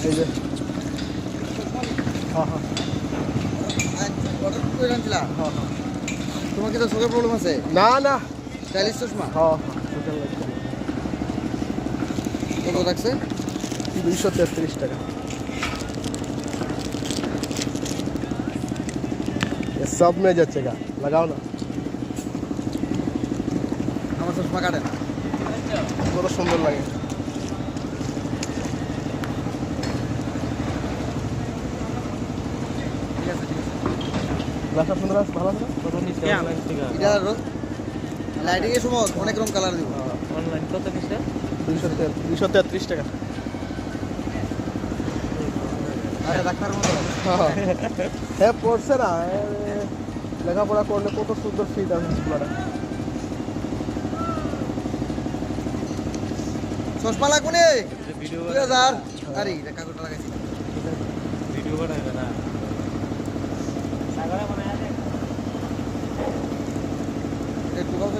এই যে হ্যাঁ হ্যাঁ হ্যাঁ হ্যাঁ তোমার কি তো চোখের প্রবলেম আছে? না না স্টাইলিশ চশমা হ্যাঁ হ্যাঁ চোখের লাগছে কত রাখছে? 233 টাকা। ये सब में जचेगा, लगाओ ना। আমার চশমা কাটে না। কত সুন্দর লাগে। ঠিক আছে ঠিক আছে। গ্লাসটা সুন্দর আছে, ভালো আছে। কত নিচে অনলাইন থেকে এটা লাইটিং এর সময় অনেক রকম কালার দিব। অনলাইন কত নিচে 233 টাকা। আরে ডাক্তার মতো হ্যাঁ পড়ছে না লেখাপড়া করলে কত সুন্দর ফিট আছে স্কুলে। চশমা লাগবে নে ভিডিও 2000 আরে এটা কাগজটা লাগাইছি ভিডিও বানাবে না সাগরে বানায় একটু কথা